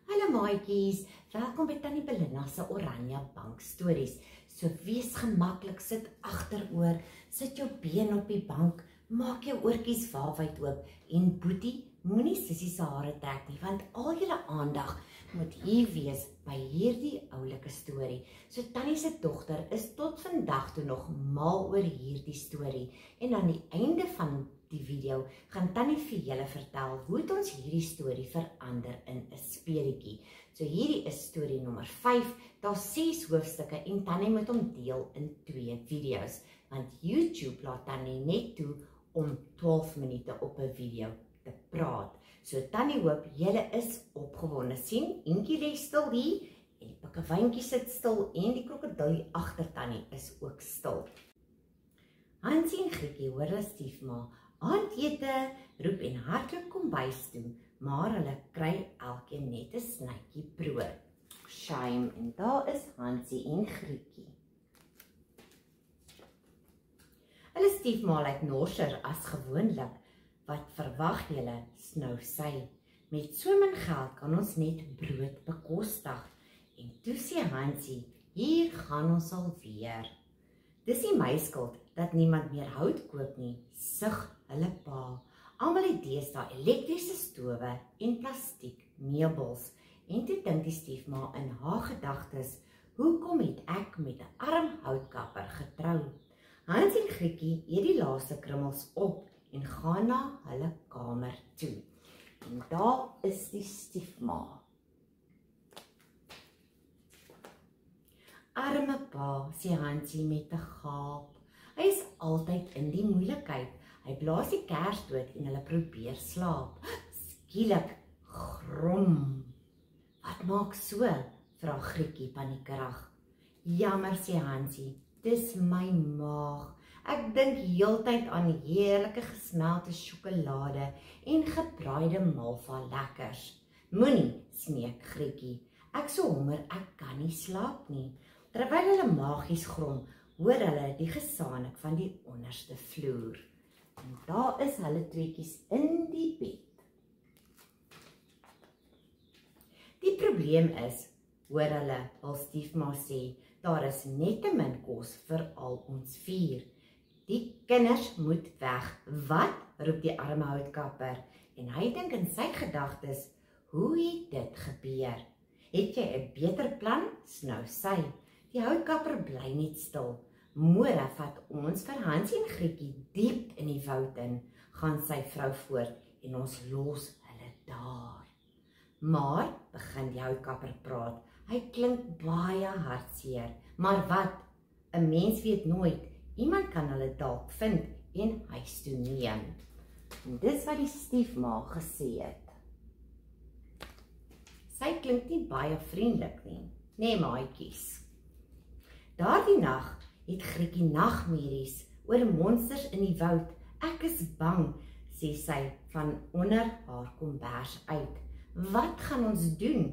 Hallo maatjies, welkom by Tannie Belinda se Oranje Bank Stories. So wees gemaklik, sit agteroor, sit jou been op die bank, maak jou oortjies wyd oop en boetie, moenie sissie se hare trek nie, want al julle aandag moet hier wees by hierdie oulike storie. So Tannie se dogter is tot vandag toe nog mal oor hierdie storie en aan die einde van die video gaan Tannie vir julle vertel hoe het ons hierdie storie verander in 'n speletjie. So hierdie is storie nommer 5, daar's 6 hoofstukke en Tannie moet hom deel in 2 video's, want YouTube laat Tannie net toe om 12 minute op 'n video te praat. So Tannie hoop julle is opgewonde. Sien, Inkie lê stil hier en die pikkewyntjie sit stil en die krokodil agter Tannie is ook stil. Hansie en Grietjie hoor hulle stiefma aandete roep en hardloop kombuis toe, maar hulle kry elkeen net 'n snytjie brood. Shame, en daar is Hansie en Grietjie. Hulle stiefma lyk norser as gewoonlik. Wat verwag julle, snou sy. Met so min geld kan ons net brood bekostig. En toe sê Hansie, hier gaan ons alweer. Dis nie my skuld dat niemand meer hout koop nie, sug hulle pa. Almal het deesdae elektriese stowe en plastiek meubels. En toe dink die stiefma in haar gedagtes, hoekom het ek met 'n arm houtkapper getrou? Hansie en Grietjie eet die laaste krummels op en gaan na hulle kamer toe. En daar is die stiefma. Arme pa, sê Hansie met 'n gaap. Hy is altyd in die moeilikheid. Hy blaas die kers dood en hulle probeer slaap. Skielik grom. Wat maak so? Vra Grietjie paniekerig. Jammer, sê Hansie, dis my maag. Ek dink heeltyd aan heerlike gesmelte sjokolade en gebraaide malva lekkers. Moenie, smeek Grietjie. Ek so honger, ek kan nie slaap nie. Terwyl hulle maagies grom, hoor hulle die gesaanik van die onderste vloer. En daar is hulle tweetjies in die bed. Die probleem is, hoor hulle, hul stiefma sê, daar is net te min kos vir al ons 4. Die kinders moet weg. Wat? Roep die arme houtkapper. En hy dink in sy gedagtes, hoe het dit gebeur? Het jy 'n beter plan? Snou sy. Die houtkapper bly net stil. Môre vat ons vir Hansie en Grietjie diep in die woud in, gaan sy vrou voort en ons los hulle daar. Maar, begin die houtkapper praat, hy klink baie hartseer. Maar wat? 'n Mens weet nooit, iemand kan hulle dalk vind en huis toe neem. En dis wat die stiefma gesê het. Sy klink nie baie vriendelik nie, nee maatjies. Daardie nag het Grietjie nagmerries oor monsters in die woud. Ek is bang, sê sy van onder haar kombers uit. Wat gaan ons doen?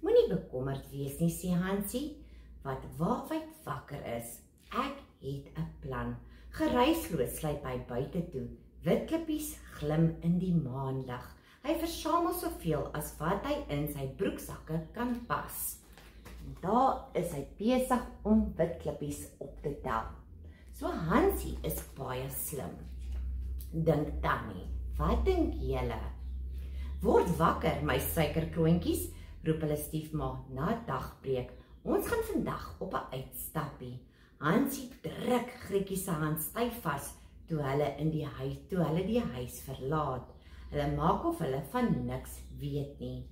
Moenie bekommerd wees nie, sê Hansie, wat waawyd wakker is. Ek het 'n plan. Geruisloos sluip hy buite toe. Witklippies glim in die maanlig. Hy versamel soveel as wat hy in sy broeksakke kan pas. En daar is hy besig om witklippies op te tel. So Hansie is baie slim. Dink Tannie, wat dink julle? Word wakker, my suikerklontjies, roep hulle stiefma na dagbreek. Ons gaan vandag op 'n uitstappie. Hansie druk Grietjie se hand styf vas toe hulle die huis verlaat. Hulle maak of hulle van niks weet nie.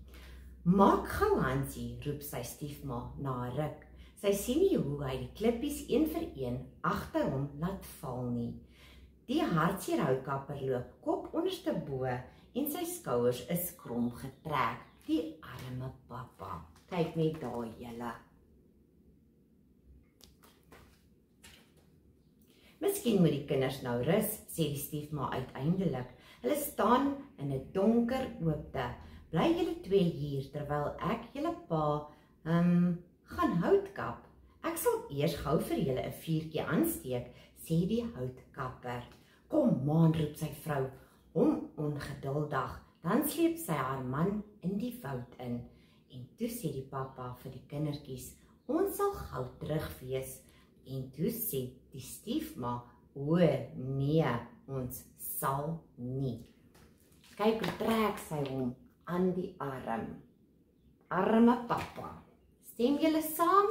Maak gou Hansie, roep sy stiefma na 'n ruk. Sy sien nie hoe hy die klippies een vir een agter hom laat val nie. Die hartseer houtkapper loop kop onderste bo en sy skouers is krom getrek. Die arme pappa. Kyk net daar julle. Miskien moet die kinders nou rus, sê die stiefma uiteindelik. Hulle staan in 'n donker oopte. Bly julle 2 hier terwyl ek julle pa gaan hout kap. Ek sal eers gou vir julle 'n vuurtjie aansteek, sê die houtkapper. Kom maan, roep sy vrou, hom ongeduldig. Dan sleep sy haar man in die woud in En toe sê die pappa vir die kindertjies, ons sal gou terug wees. En toe sê die stiefma, o nee, ons sal nie. Kyk hoe trek sy hom aan die arm. Arme pappa. Stem julle saam?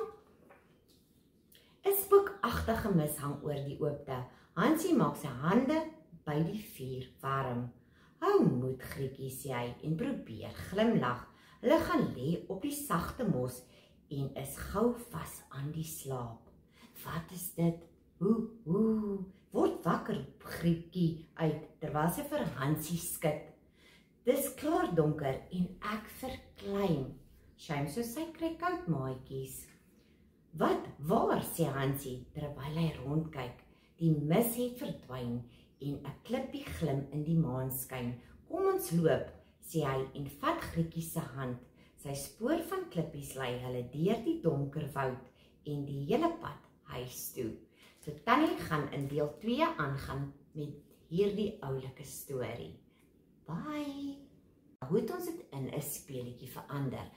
'n Spookagtige mis hang oor die oopte. Hansie maak sy hande by die vuur warm. Hou moed, Grietjie, sê hy en probeer glimlag. Hulle gaan lê op die sagte mos en is gou vas aan die slaap. Wat is dit? Hoe, word wakker, Grietjie uit, terwyl sy vir Hansie skud. Dis klaar donker en ek verklein. Shame, so sy kry koud, maatjies. Waar, sê Hansie, terwyl hy rondkyk. Die mis het verdwyn en 'n klippie glim in die maanskyn. Kom ons loop, sê hy en vat Grietjie se hand. Sy spoor van klippies lei hulle deur die donker woud en die hele pad huis toe. So Tannie gaan in deel 2 aangaan met hierdie oulike storie. Bye! Hoe het ons dit in 'n speletjie verander?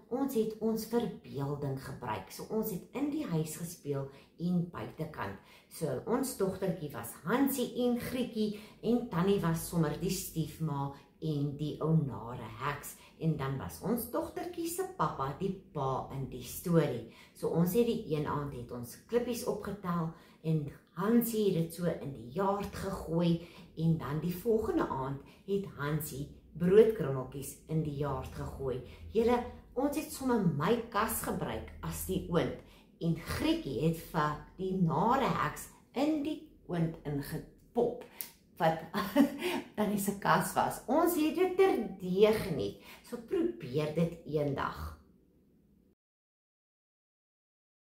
Ons het ons verbeelding gebruik. So ons het in die huis gespeel en buitekant. So ons dogtertjie was Hansie en Grietjie en Tannie was sommer die stiefma en die ou nare heks. En dan was ons dogtertjie se pappa die pa in die storie. So ons het die een aand het ons klippies opgetel en Hansie het dit so in die jaard gegooi en dan die volgende aand het Hansie broodkrummeltjies in die jaard gegooi. Ons het sommer my kas gebruik as die oond en Grietjie het vir die nare heks in die oond ingepop wat Tannie se kas was. Ons het dit terdee geniet. So probeer dit eendag.